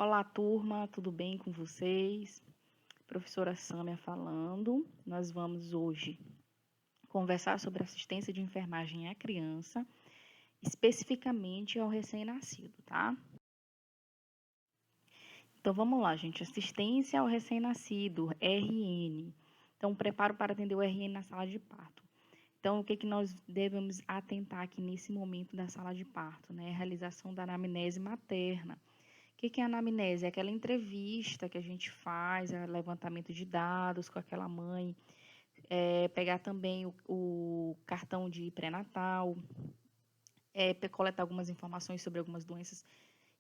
Olá, turma, tudo bem com vocês? Professora Sâmia falando. Nós vamos hoje conversar sobre assistência de enfermagem à criança, especificamente ao recém-nascido, tá? Então vamos lá, gente. Assistência ao recém-nascido, RN. Então, preparo para atender o RN na sala de parto. Então, o que nós devemos atentar aqui nesse momento da sala de parto, né? Realização da anamnese materna. O que é a anamnese? É aquela entrevista que a gente faz, levantamento de dados com aquela mãe, pegar também o cartão de pré-natal, coletar algumas informações sobre algumas doenças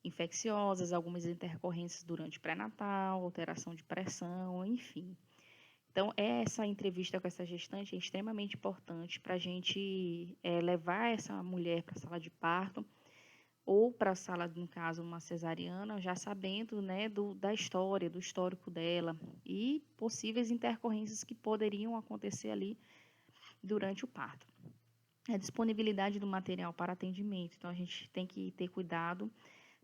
infecciosas, algumas intercorrências durante o pré-natal, alteração de pressão, enfim. Então, essa entrevista com essa gestante é extremamente importante para a gente levar essa mulher para a sala de parto, ou para a sala, no caso, uma cesariana, já sabendo, né, da história, do histórico dela e possíveis intercorrências que poderiam acontecer ali durante o parto. A disponibilidade do material para atendimento, então a gente tem que ter cuidado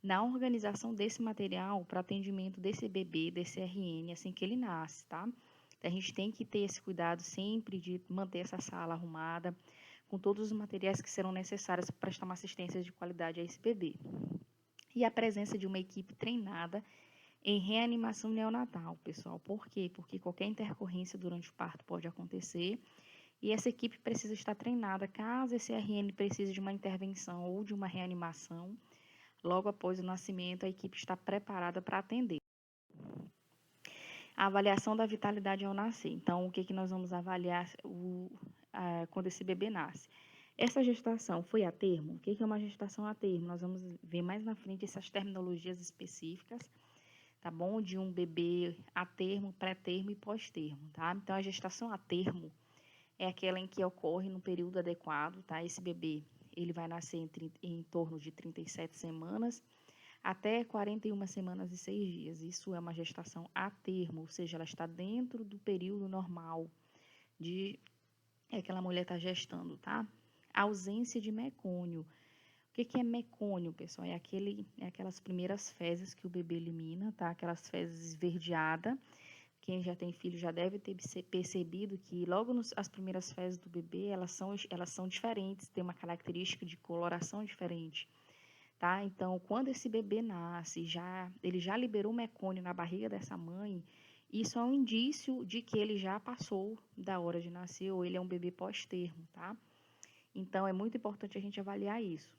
na organização desse material para atendimento desse bebê, desse RN, assim que ele nasce, tá? Então, a gente tem que ter esse cuidado sempre de manter essa sala arrumada, com todos os materiais que serão necessários para prestar uma assistência de qualidade a esse bebê. E a presença de uma equipe treinada em reanimação neonatal, pessoal. Por quê? Porque qualquer intercorrência durante o parto pode acontecer e essa equipe precisa estar treinada caso esse RN precise de uma intervenção ou de uma reanimação. Logo após o nascimento, a equipe está preparada para atender. A avaliação da vitalidade ao nascer. Então, o que nós vamos avaliar quando esse bebê nasce? Essa gestação foi a termo? O que é uma gestação a termo? Nós vamos ver mais na frente essas terminologias específicas, tá bom? De um bebê a termo, pré-termo e pós-termo, tá? Então, a gestação a termo é aquela em que ocorre no período adequado, tá? Esse bebê, ele vai nascer em torno de 37 semanas até 41 semanas e 6 dias. Isso é uma gestação a termo, ou seja, ela está dentro do período normal de que aquela mulher está gestando, tá? A ausência de mecônio. O que é mecônio, pessoal? É aquelas primeiras fezes que o bebê elimina, tá? Aquelas fezes esverdeadas. Quem já tem filho já deve ter percebido que logo as primeiras fezes do bebê, elas são diferentes, tem uma característica de coloração diferente, tá? Então, quando esse bebê nasce, ele já liberou mecônio na barriga dessa mãe, isso é um indício de que ele já passou da hora de nascer ou ele é um bebê pós-termo, tá? Então, é muito importante a gente avaliar isso.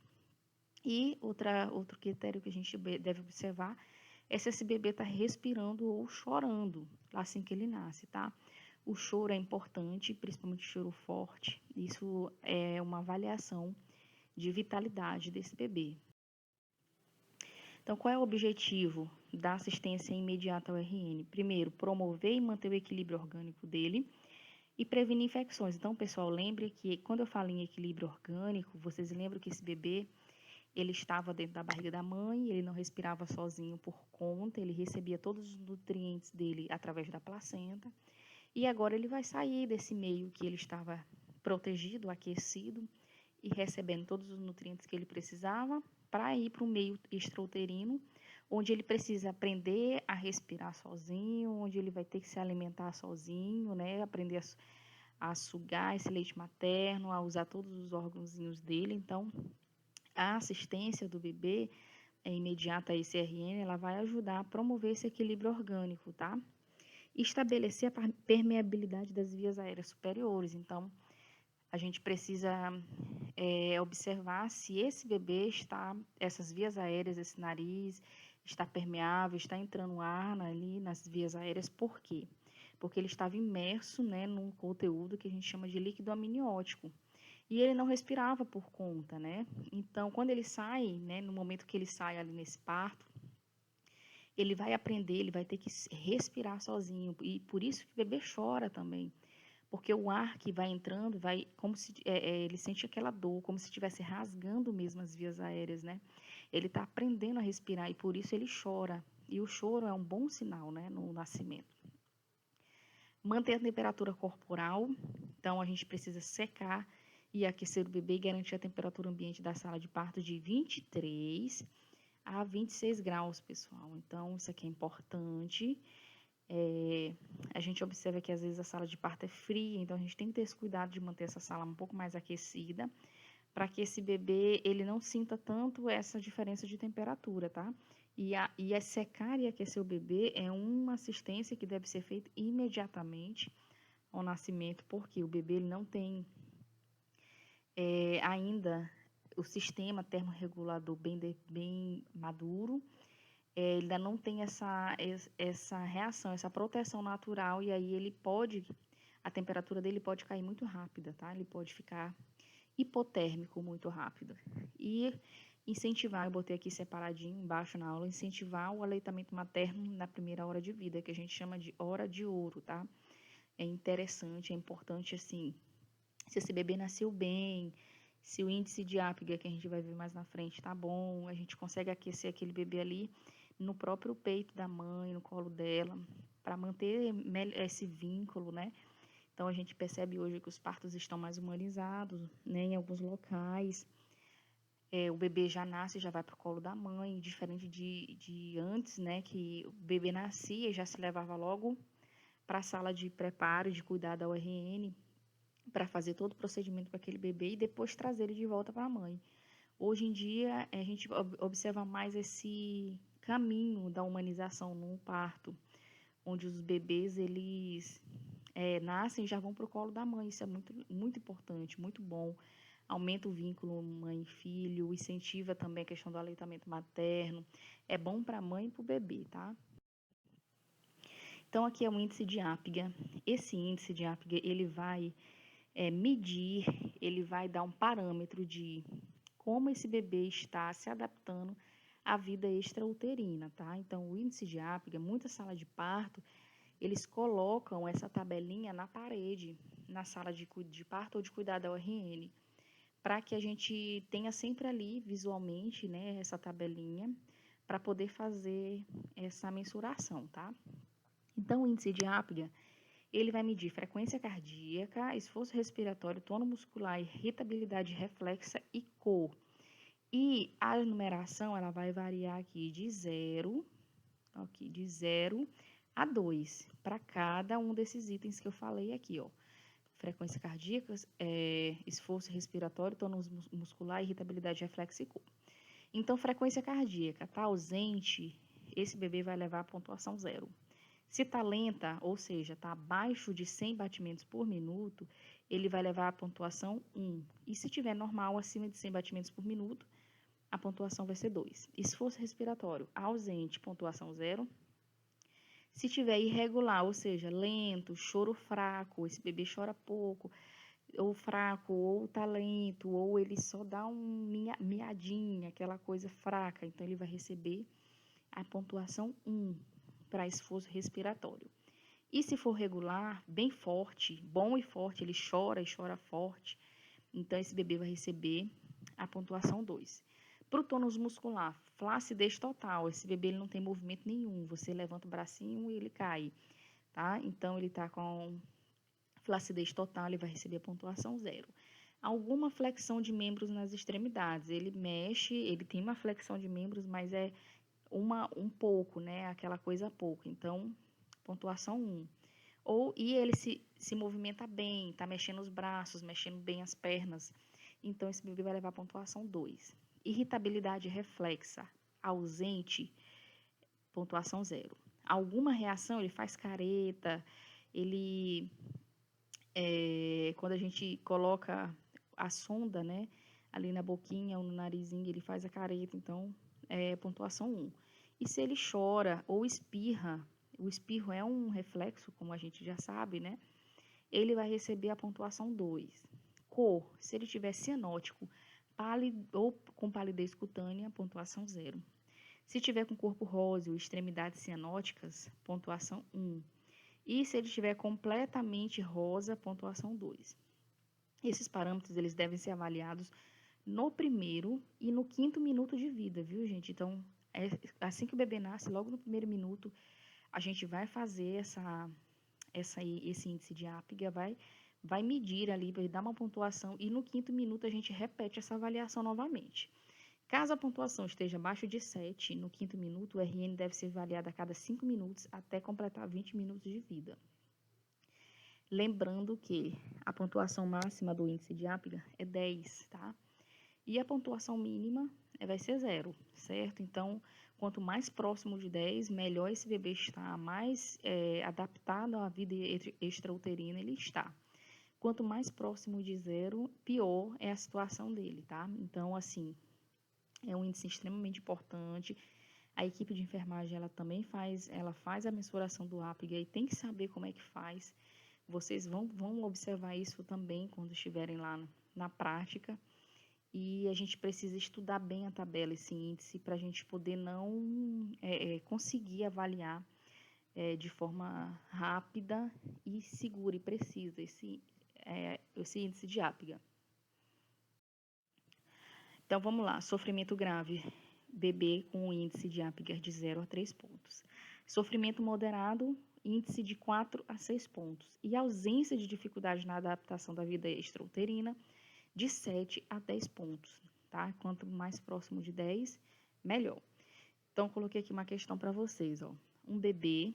E outro critério que a gente deve observar é se esse bebê está respirando ou chorando assim que ele nasce, tá? O choro é importante, principalmente o choro forte. Isso é uma avaliação de vitalidade desse bebê. Então, qual é o objetivo da assistência imediata ao RN? Primeiro, promover e manter o equilíbrio orgânico dele e prevenir infecções. Então, pessoal, lembre que quando eu falo em equilíbrio orgânico, vocês lembram que esse bebê ele estava dentro da barriga da mãe, ele não respirava sozinho por conta, ele recebia todos os nutrientes dele através da placenta. E agora ele vai sair desse meio que ele estava protegido, aquecido e recebendo todos os nutrientes que ele precisava para ir para o meio extrauterino, onde ele precisa aprender a respirar sozinho, onde ele vai ter que se alimentar sozinho, né? Aprender a sugar esse leite materno, a usar todos os órgãozinhos dele. Então, a assistência do bebê imediata a esse RN, ela vai ajudar a promover esse equilíbrio orgânico, tá? Estabelecer a permeabilidade das vias aéreas superiores. Então, a gente precisa observar se esse bebê essas vias aéreas, esse nariz, está permeável, está entrando ar ali nas vias aéreas. Por quê? Porque ele estava imerso, né, num conteúdo que a gente chama de líquido amniótico. E ele não respirava por conta, né? Então, quando ele sai, né, no momento que ele sai ali nesse parto, ele vai aprender, ele vai ter que respirar sozinho. E por isso que o bebê chora também. Porque o ar que vai entrando, como se ele sente aquela dor, como se estivesse rasgando mesmo as vias aéreas, né? Ele está aprendendo a respirar e por isso ele chora. E o choro é um bom sinal, né, no nascimento. Manter a temperatura corporal, então a gente precisa secar e aquecer o bebê e garantir a temperatura ambiente da sala de parto de 23 a 26 graus, pessoal. Então, isso aqui é importante. A gente observa que às vezes a sala de parto é fria, então a gente tem que ter esse cuidado de manter essa sala um pouco mais aquecida, para que esse bebê ele não sinta tanto essa diferença de temperatura, tá? E secar e aquecer o bebê é uma assistência que deve ser feita imediatamente ao nascimento, porque o bebê ele não tem ainda o sistema termorregulador bem maduro, ele ainda não tem essa reação, essa proteção natural, e aí a temperatura dele pode cair muito rápida, tá? Ele pode ficar hipotérmico muito rápido. E incentivar, eu botei aqui separadinho embaixo na aula, incentivar o aleitamento materno na primeira hora de vida, que a gente chama de hora de ouro, tá? É interessante, é importante, assim, se esse bebê nasceu bem, se o índice de ápiga, que a gente vai ver mais na frente, tá bom, a gente consegue aquecer aquele bebê ali no próprio peito da mãe, no colo dela, para manter esse vínculo, né? Então, a gente percebe hoje que os partos estão mais humanizados, né, em alguns locais. O bebê já nasce, já vai para o colo da mãe, diferente de antes, né, que o bebê nascia e já se levava logo para a sala de preparo, de cuidado da URN, para fazer todo o procedimento para aquele bebê e depois trazer ele de volta para a mãe. Hoje em dia, a gente observa mais esse caminho da humanização no parto, onde os bebês, eles nascem e já vão para o colo da mãe. Isso é muito, muito importante, muito bom. Aumenta o vínculo mãe e filho, incentiva também a questão do aleitamento materno. É bom para a mãe e para o bebê, tá? Então, aqui é o índice de ápiga. Esse índice de ápiga, ele vai medir, ele vai dar um parâmetro de como esse bebê está se adaptando à vida extrauterina, tá? Então, o índice de ápiga, muita sala de parto, eles colocam essa tabelinha na parede, na sala de parto ou de cuidado da URN, para que a gente tenha sempre ali visualmente, né, essa tabelinha, para poder fazer essa mensuração, tá? Então, o índice de ápiga, ele vai medir frequência cardíaca, esforço respiratório, tono muscular, irritabilidade reflexa e cor. E a numeração, ela vai variar aqui de 0 a 2, para cada um desses itens que eu falei aqui, ó. Frequência cardíaca, esforço respiratório, tono muscular, irritabilidade reflexa e cor. Então, frequência cardíaca, tá ausente, esse bebê vai levar a pontuação 0. Se está lenta, ou seja, está abaixo de 100 batimentos por minuto, ele vai levar a pontuação 1. E se tiver normal, acima de 100 batimentos por minuto, a pontuação vai ser 2. Esforço respiratório ausente, pontuação 0. Se tiver irregular, ou seja, lento, choro fraco, esse bebê chora pouco, ou fraco, ou tá lento, ou ele só dá miadinha, aquela coisa fraca, então ele vai receber a pontuação 1 para esforço respiratório. E se for regular, bem forte, bom e forte, ele chora e chora forte, então esse bebê vai receber a pontuação 2. Para o tônus muscular, flacidez total, esse bebê ele não tem movimento nenhum, você levanta o bracinho e ele cai, tá? Então ele está com flacidez total, ele vai receber a pontuação 0. Alguma flexão de membros nas extremidades, ele mexe, ele tem uma flexão de membros, mas é um pouco, né? Aquela coisa pouco, então pontuação 1. E ele se movimenta bem, está mexendo os braços, mexendo bem as pernas, então esse bebê vai levar a pontuação 2. Irritabilidade reflexa ausente, pontuação 0. Alguma reação, ele faz careta, ele, quando a gente coloca a sonda, né, ali na boquinha ou no narizinho, ele faz a careta, então pontuação 1. E se ele chora ou espirra, o espirro é um reflexo, como a gente já sabe, né? Ele vai receber a pontuação 2. Cor, se ele tiver cianótico, pálido ou com palidez cutânea, pontuação 0. Se tiver com corpo rosa ou extremidades cianóticas, pontuação 1. E se ele estiver completamente rosa, pontuação 2. Esses parâmetros, eles devem ser avaliados no primeiro e no 5º minuto de vida, viu, gente? Então, assim que o bebê nasce, logo no primeiro minuto, a gente vai fazer esse índice de ápiga, vai medir ali, vai dar uma pontuação, e no 5º minuto a gente repete essa avaliação novamente. Caso a pontuação esteja abaixo de 7, no 5º minuto, o RN deve ser avaliado a cada 5 minutos até completar 20 minutos de vida. Lembrando que a pontuação máxima do índice de Apgar é 10, tá? E a pontuação mínima vai ser 0, certo? Então, quanto mais próximo de 10, melhor esse bebê está, mais adaptado à vida extrauterina ele está. Quanto mais próximo de 0, pior é a situação dele, tá? Então, assim, é um índice extremamente importante. A equipe de enfermagem, ela também faz a mensuração do Apgar e tem que saber como é que faz. Vocês vão observar isso também quando estiverem lá na prática. E a gente precisa estudar bem a tabela, esse índice, para a gente poder não conseguir avaliar de forma rápida e segura e precisa esse índice de Apgar. Então, vamos lá. Sofrimento grave. Bebê com índice de Apgar de 0 a 3 pontos. Sofrimento moderado, índice de 4 a 6 pontos. E ausência de dificuldade na adaptação da vida extrauterina, de 7 a 10 pontos, tá? Quanto mais próximo de 10, melhor. Então, coloquei aqui uma questão para vocês, ó. Um bebê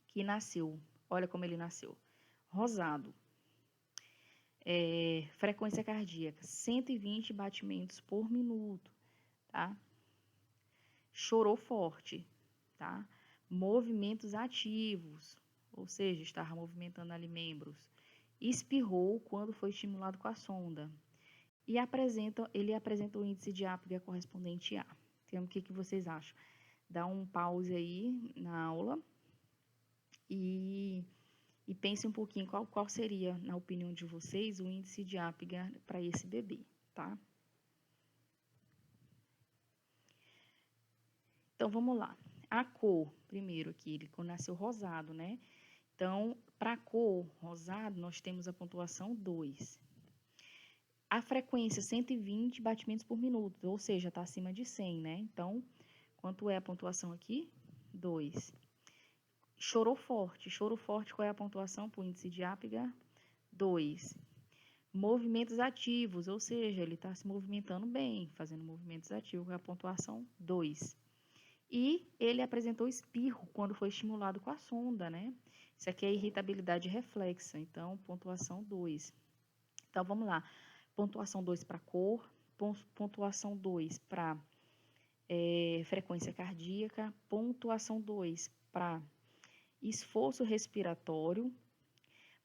que nasceu, olha como ele nasceu, rosado, frequência cardíaca, 120 batimentos por minuto, tá? Chorou forte, tá? Movimentos ativos, ou seja, estava movimentando ali membros. Espirrou quando foi estimulado com a sonda. E ele apresenta o índice de Apgar correspondente a. Então, o que vocês acham? Dá um pause aí na aula e pense um pouquinho qual seria, na opinião de vocês, o índice de Apgar para esse bebê, tá? Então, vamos lá. A cor, primeiro aqui, ele nasceu rosado, né? Então, para a cor rosado, nós temos a pontuação 2. A frequência, 120 batimentos por minuto, ou seja, está acima de 100, né? Então, quanto é a pontuação aqui? 2. Chorou forte. Choro forte, qual é a pontuação para o índice de Apgar? 2. Movimentos ativos, ou seja, ele está se movimentando bem, fazendo movimentos ativos, qual é a pontuação? 2. E ele apresentou espirro quando foi estimulado com a sonda, né? Isso aqui é irritabilidade reflexa, então, pontuação 2. Então, vamos lá. Pontuação 2 para cor, pontuação 2 para frequência cardíaca, pontuação 2 para esforço respiratório,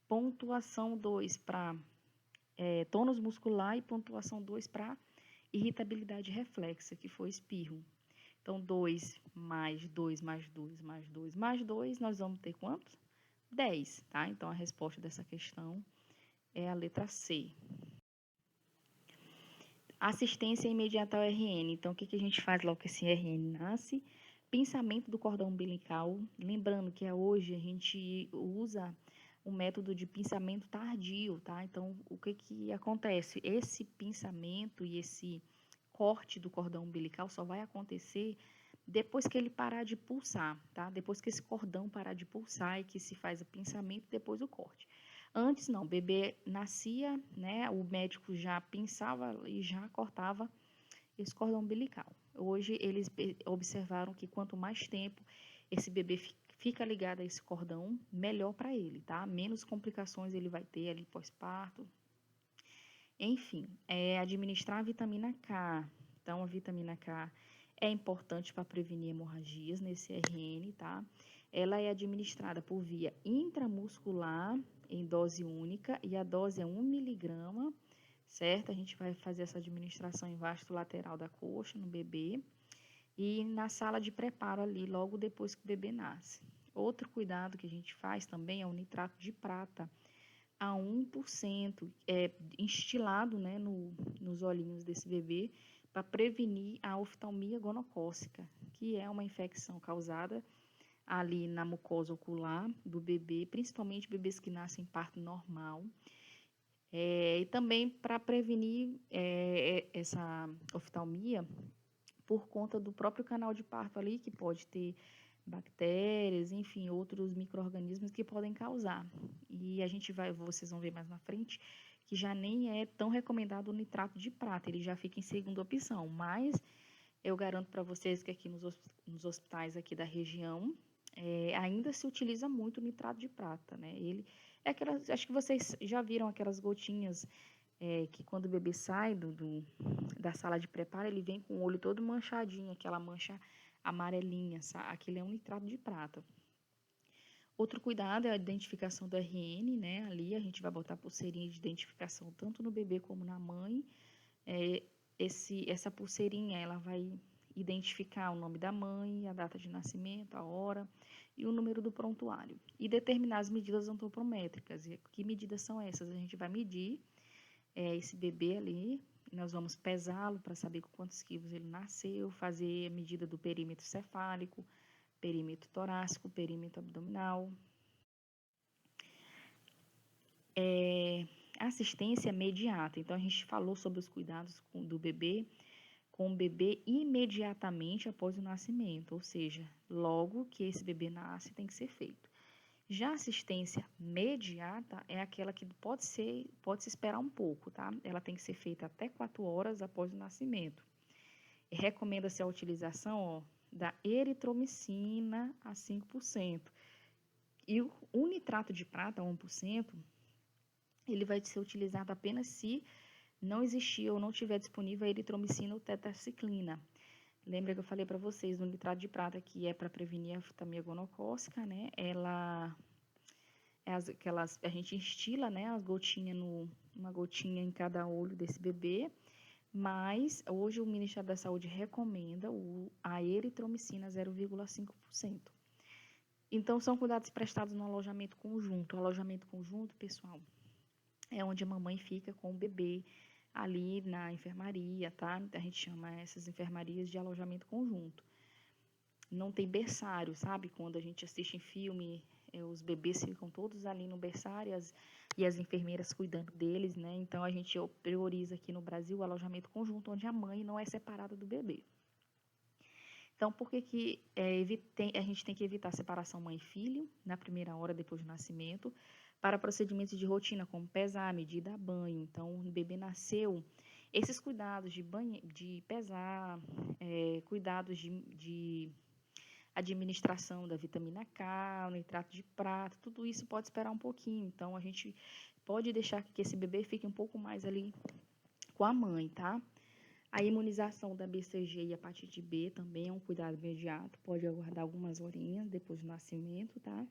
pontuação 2 para tônus muscular e pontuação 2 para irritabilidade reflexa, que foi espirro. Então, 2 mais 2 mais 2 mais 2 mais 2, nós vamos ter quantos? 10, tá? Então, a resposta dessa questão é a letra C. Assistência imediata ao RN. Então, o que a gente faz logo que esse RN nasce? Pensamento do cordão umbilical. Lembrando que hoje a gente usa o método de pinçamento tardio, tá? Então, o que acontece? Esse pinçamento e esse corte do cordão umbilical só vai acontecer depois que ele parar de pulsar, tá? Depois que esse cordão parar de pulsar e que se faz o pinçamento, depois o corte. Antes não, o bebê nascia, né? O médico já pinçava e já cortava esse cordão umbilical. Hoje eles observaram que quanto mais tempo esse bebê fica ligado a esse cordão, melhor para ele, tá? Menos complicações ele vai ter ali pós-parto. Enfim, administrar a vitamina K. Então, a vitamina K é importante para prevenir hemorragias nesse RN, tá? Ela é administrada por via intramuscular em dose única e a dose é 1 miligrama, certo? A gente vai fazer essa administração em vasto lateral da coxa no bebê e na sala de preparo ali, logo depois que o bebê nasce. Outro cuidado que a gente faz também é o nitrato de prata a 1%, instilado, né, nos olhinhos desse bebê, para prevenir a oftalmia gonocócica, que é uma infecção causada ali na mucosa ocular do bebê, principalmente bebês que nascem em parto normal, e também para prevenir essa oftalmia por conta do próprio canal de parto ali, que pode ter bactérias, enfim, outros micro-organismos que podem causar. E vocês vão ver mais na frente, que já nem é tão recomendado o nitrato de prata, ele já fica em segunda opção, mas eu garanto para vocês que aqui nos hospitais aqui da região, ainda se utiliza muito o nitrato de prata, né? Ele é aquelas, acho que vocês já viram aquelas gotinhas que quando o bebê sai da sala de preparo, ele vem com o olho todo manchadinho, aquela mancha amarelinha, sabe? Aquele é um nitrato de prata. Outro cuidado é a identificação do RN, né? Ali a gente vai botar pulseirinha de identificação tanto no bebê como na mãe. Essa pulseirinha, ela vai identificar o nome da mãe, a data de nascimento, a hora e o número do prontuário. E determinar as medidas antropométricas. E que medidas são essas? A gente vai medir esse bebê ali, nós vamos pesá-lo para saber com quantos quilos ele nasceu, fazer a medida do perímetro cefálico, perímetro torácico, perímetro abdominal. Assistência imediata. Então, a gente falou sobre os cuidados do bebê, com o bebê imediatamente após o nascimento, ou seja, logo que esse bebê nasce, tem que ser feito. Já a assistência imediata é aquela que pode se esperar um pouco, tá? Ela tem que ser feita até 4 horas após o nascimento. Recomenda-se a utilização da eritromicina a 5%. E o nitrato de prata, 1%, ele vai ser utilizado apenas se não existir ou não tiver disponível a eritromicina ou tetraciclina. Lembra que eu falei para vocês no nitrato de prata que é para prevenir a fitomiia gonocócica, né? Ela a gente instila, né, as gotinhas uma gotinha em cada olho desse bebê, mas hoje o Ministério da Saúde recomenda a eritromicina 0,5%. Então, são cuidados prestados no alojamento conjunto. O alojamento conjunto, pessoal, é onde a mamãe fica com o bebê ali na enfermaria, tá? A gente chama essas enfermarias de alojamento conjunto. Não tem berçário, sabe? Quando a gente assiste em filme, os bebês ficam todos ali no berçário e as enfermeiras cuidando deles, né? Então, a gente prioriza aqui no Brasil o alojamento conjunto, onde a mãe não é separada do bebê. Então, por que a gente tem que evitar a separação mãe e filho na primeira hora depois do nascimento, para procedimentos de rotina, como pesar, medir, dar banho. Então, o bebê nasceu, esses cuidados de pesar, cuidados de administração da vitamina K, o nitrato de prata, tudo isso pode esperar um pouquinho. Então, a gente pode deixar que esse bebê fique um pouco mais ali com a mãe, tá? A imunização da BCG e hepatite B também é um cuidado imediato, pode aguardar algumas horinhas depois do nascimento, tá?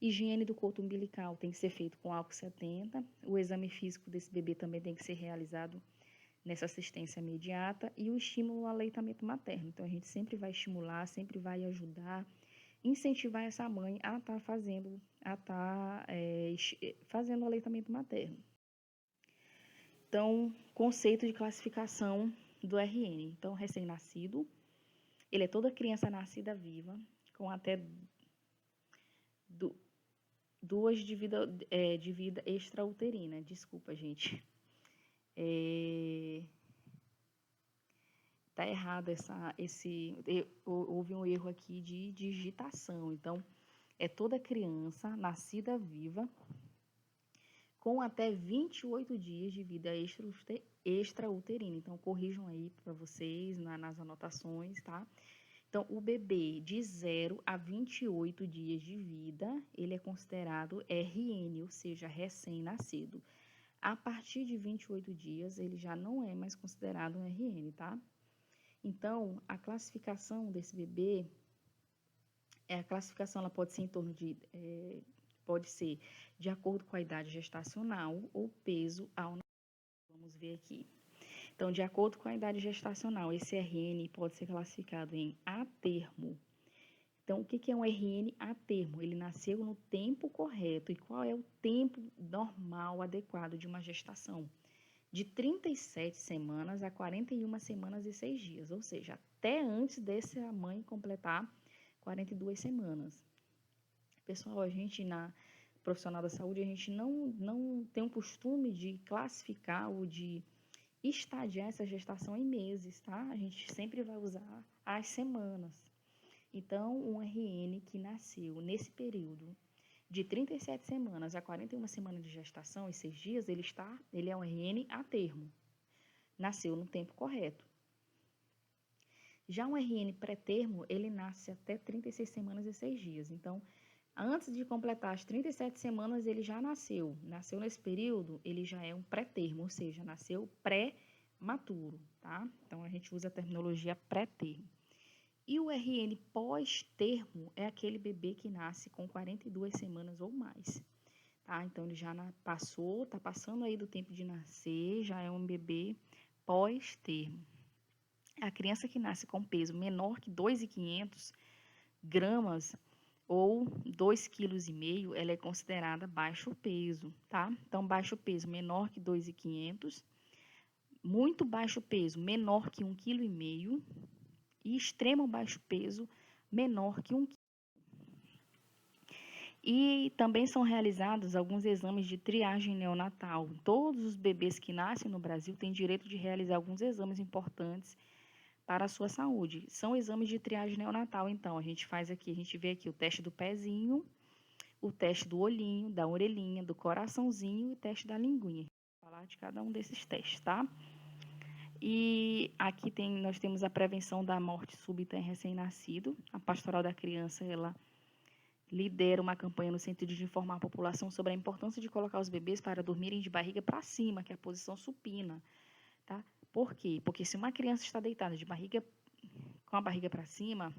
Higiene do coto umbilical tem que ser feito com álcool 70. O exame físico desse bebê também tem que ser realizado nessa assistência imediata e o estímulo ao aleitamento materno. Então, a gente sempre vai estimular, sempre vai ajudar, incentivar essa mãe a estar fazendo o aleitamento materno. Então, conceito de classificação do RN. Então, recém-nascido, ele é toda criança nascida viva, com até 2 de vida extrauterina. Desculpa, gente. Tá errado houve um erro aqui de digitação. Então, é toda criança nascida viva com até 28 dias de vida extrauterina. Então, corrijam aí para vocês nas anotações, tá? Então, o bebê de 0 a 28 dias de vida, ele é considerado RN, ou seja, recém-nascido. A partir de 28 dias, ele já não é mais considerado um RN, tá? Então, a classificação desse bebê, a classificação ela pode ser em torno de, pode ser de acordo com a idade gestacional ou peso ao nascer. Vamos ver aqui. Então, de acordo com a idade gestacional, esse RN pode ser classificado em a termo. Então, o que é um RN a termo? Ele nasceu no tempo correto. E qual é o tempo normal, adequado de uma gestação? De 37 semanas a 41 semanas e 6 dias, ou seja, até antes dessa mãe completar 42 semanas. Pessoal, a gente profissional da saúde, a gente não tem o costume de classificar ou de estadiar essa gestação em meses, tá? A gente sempre vai usar as semanas. Então, um RN que nasceu nesse período De 37 semanas a 41 semanas de gestação e 6 dias, ele é um RN a termo. Nasceu no tempo correto. Já um RN pré-termo, ele nasce até 36 semanas e 6 dias. Então, antes de completar as 37 semanas, ele já nasceu. Nasceu nesse período, ele já é um pré-termo, ou seja, nasceu pré-maturo, tá? Então, a gente usa a terminologia pré-termo. E o RN pós-termo é aquele bebê que nasce com 42 semanas ou mais, tá? Então, ele já tá passando aí do tempo de nascer, já é um bebê pós-termo. A criança que nasce com peso menor que 2.500 gramas ou 2,5 kg, ela é considerada baixo peso, tá? Então, baixo peso menor que 2.500, muito baixo peso menor que 1,5 kg e extremo baixo peso menor que 1 kg. E também são realizados alguns exames de triagem neonatal. Todos os bebês que nascem no Brasil têm direito de realizar alguns exames importantes para a sua saúde. São exames de triagem neonatal, então, a gente vê aqui o teste do pezinho, o teste do olhinho, da orelhinha, do coraçãozinho e o teste da linguinha. Vou falar de cada um desses testes, tá? E aqui nós temos a prevenção da morte súbita em recém-nascido. A Pastoral da Criança, ela lidera uma campanha no sentido de informar a população sobre a importância de colocar os bebês para dormirem de barriga para cima, que é a posição supina, tá? Por quê? Porque se uma criança está deitada com a barriga para cima,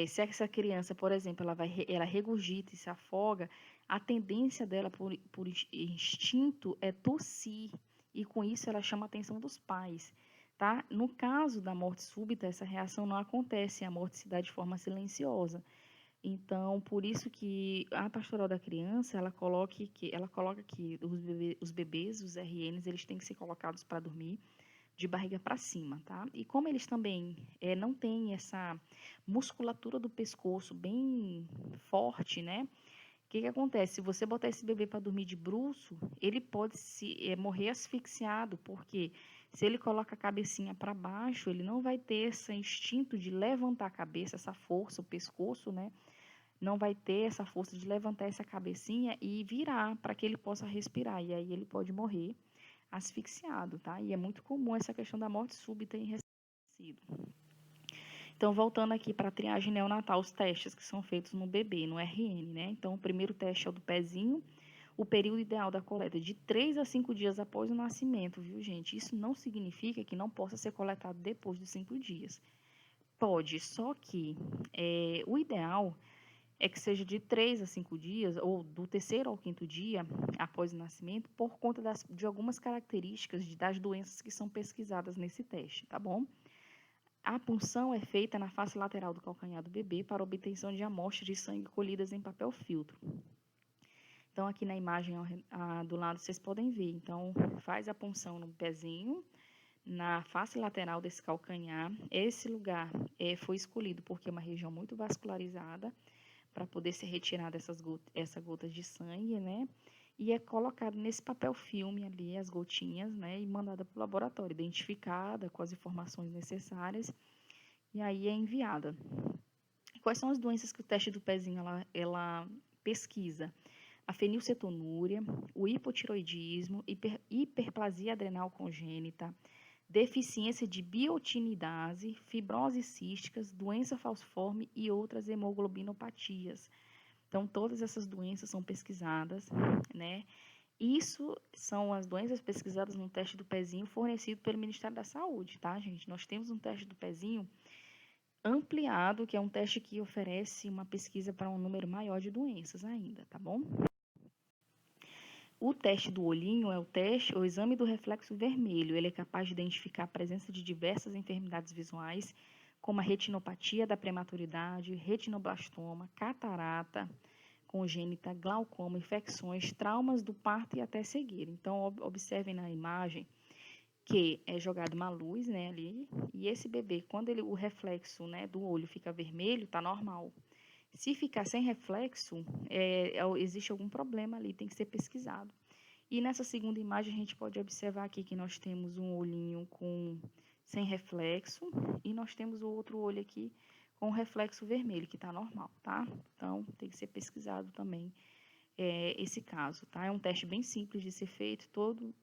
se essa criança, por exemplo, ela regurgita e se afoga, a tendência dela por instinto é tossir, e com isso ela chama a atenção dos pais, tá? No caso da morte súbita, essa reação não acontece, a morte se dá de forma silenciosa. Então, por isso que a Pastoral da Criança, ela coloca que os bebês, os RNs, eles têm que ser colocados para dormir de barriga para cima, tá? E como eles também não têm essa musculatura do pescoço bem forte, né? O que acontece? Se você botar esse bebê para dormir de bruço, ele pode morrer asfixiado, porque se ele coloca a cabecinha para baixo, ele não vai ter esse instinto de levantar a cabeça, essa força, o pescoço, né? Não vai ter essa força de levantar essa cabecinha e virar para que ele possa respirar. E aí ele pode morrer asfixiado, tá? E é muito comum essa questão da morte súbita em recém-nascido. Então, voltando aqui para a triagem neonatal, os testes que são feitos no bebê, no RN, né? Então, o primeiro teste é o do pezinho, o período ideal da coleta é de 3 a 5 dias após o nascimento, viu, gente? Isso não significa que não possa ser coletado depois dos 5 dias. Pode, só que o ideal é que seja de 3 a 5 dias, ou do terceiro ao quinto dia após o nascimento, por conta de algumas características das doenças que são pesquisadas nesse teste, tá bom? A punção é feita na face lateral do calcanhar do bebê para obtenção de amostras de sangue colhidas em papel filtro. Então, aqui na imagem do lado, vocês podem ver. Então, faz a punção no pezinho, na face lateral desse calcanhar. Esse lugar foi escolhido porque é uma região muito vascularizada, para poder ser retirada essa gotas de sangue, né? E é colocado nesse papel filme ali, as gotinhas, né? E mandada para o laboratório, identificada com as informações necessárias, e aí é enviada. Quais são as doenças que o teste do pezinho ela pesquisa? A fenilcetonúria, o hipotiroidismo, hiperplasia adrenal congênita, deficiência de biotinidase, fibrose císticas, doença falciforme e outras hemoglobinopatias. Então, todas essas doenças são pesquisadas, né? Isso são as doenças pesquisadas no teste do pezinho fornecido pelo Ministério da Saúde, tá, gente? Nós temos um teste do pezinho ampliado, que é um teste que oferece uma pesquisa para um número maior de doenças ainda, tá bom? O teste do olhinho é o exame do reflexo vermelho. Ele é capaz de identificar a presença de diversas enfermidades visuais, como a retinopatia da prematuridade, retinoblastoma, catarata congênita, glaucoma, infecções, traumas do parto e até cegueira. Então, observem na imagem que é jogada uma luz, né, ali, e esse bebê, quando o reflexo, né, do olho fica vermelho, tá normal. Se ficar sem reflexo, existe algum problema ali, tem que ser pesquisado. E nessa segunda imagem, a gente pode observar aqui que nós temos um olhinho sem reflexo, e nós temos o outro olho aqui com reflexo vermelho, que está normal, tá? Então, tem que ser pesquisado também esse caso, tá? É um teste bem simples de ser feito,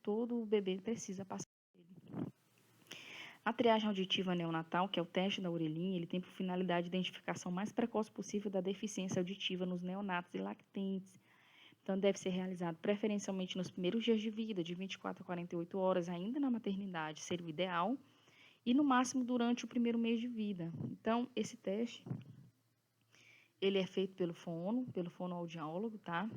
todo bebê precisa passar. A triagem auditiva neonatal, que é o teste da orelhinha, ele tem por finalidade a identificação mais precoce possível da deficiência auditiva nos neonatos e lactentes. Então, deve ser realizado preferencialmente nos primeiros dias de vida, de 24 a 48 horas, ainda na maternidade, seria o ideal, e no máximo durante o primeiro mês de vida. Então, esse teste, ele é feito pelo fonoaudiólogo, tá?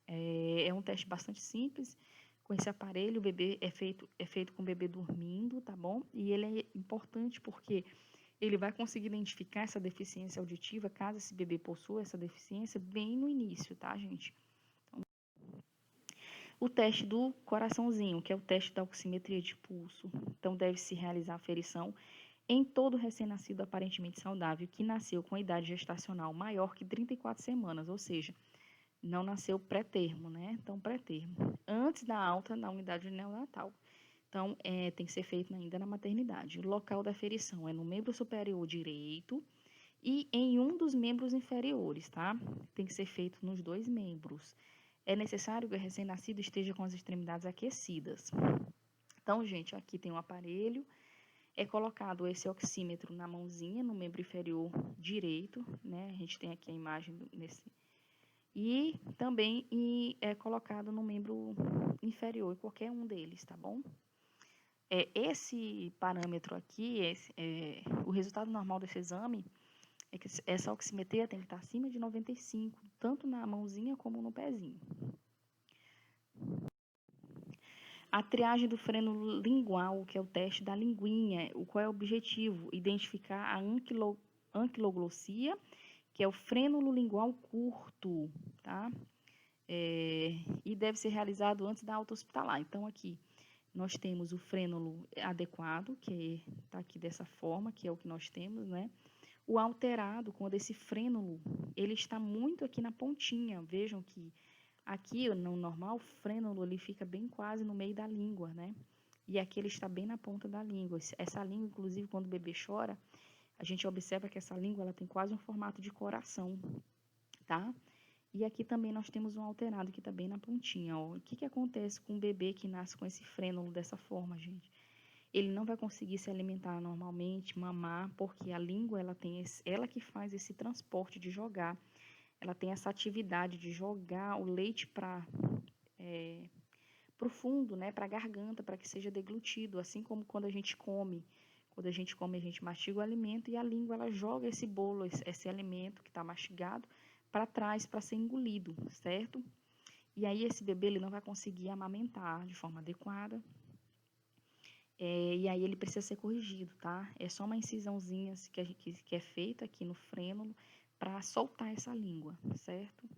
É um teste bastante simples. Com esse aparelho, o bebê é feito com o bebê dormindo, tá bom? E ele é importante porque ele vai conseguir identificar essa deficiência auditiva, caso esse bebê possua essa deficiência, bem no início, tá, gente? Então, o teste do coraçãozinho, que é o teste da oximetria de pulso. Então, deve-se realizar a aferição em todo recém-nascido aparentemente saudável que nasceu com a idade gestacional maior que 34 semanas, ou seja, não nasceu pré-termo, né? Então, pré-termo, antes da alta na unidade neonatal. Então, tem que ser feito ainda na maternidade. O local da aferição é no membro superior direito e em um dos membros inferiores, tá? Tem que ser feito nos dois membros. É necessário que o recém-nascido esteja com as extremidades aquecidas. Então, gente, aqui tem um aparelho, é colocado esse oxímetro na mãozinha, no membro inferior direito, né? A gente tem aqui a imagem nesse. E também é colocado no membro inferior, qualquer um deles, tá bom? Esse parâmetro aqui, o resultado normal desse exame é que essa oximetria tem que estar acima de 95, tanto na mãozinha como no pezinho. A triagem do freno lingual, que é o teste da linguinha, qual é o objetivo? Identificar a anquiloglossia, que é o frênulo lingual curto, tá? E deve ser realizado antes da alta hospitalar. Então, aqui, nós temos o frênulo adequado, que está aqui dessa forma, que é o que nós temos, né? O alterado, quando esse frênulo, ele está muito aqui na pontinha. Vejam que aqui, no normal, o frênulo, ele fica bem quase no meio da língua, né? E aqui ele está bem na ponta da língua. Essa língua, inclusive, quando o bebê chora, a gente observa que essa língua, ela tem quase um formato de coração, tá? E aqui também nós temos um alterado que está bem na pontinha, ó. O que acontece com um bebê que nasce com esse frênulo dessa forma, gente? Ele não vai conseguir se alimentar normalmente, mamar, porque a língua, ela que faz esse transporte de jogar. Ela tem essa atividade de jogar o leite para o fundo, né, para a garganta, para que seja deglutido, assim como quando a gente come. Quando a gente come, a gente mastiga o alimento e a língua, ela joga esse bolo, esse alimento que está mastigado, para trás, para ser engolido, certo? E aí esse bebê, ele não vai conseguir amamentar de forma adequada, e aí ele precisa ser corrigido, tá? É só uma incisãozinha que é feita aqui no frênulo para soltar essa língua, certo?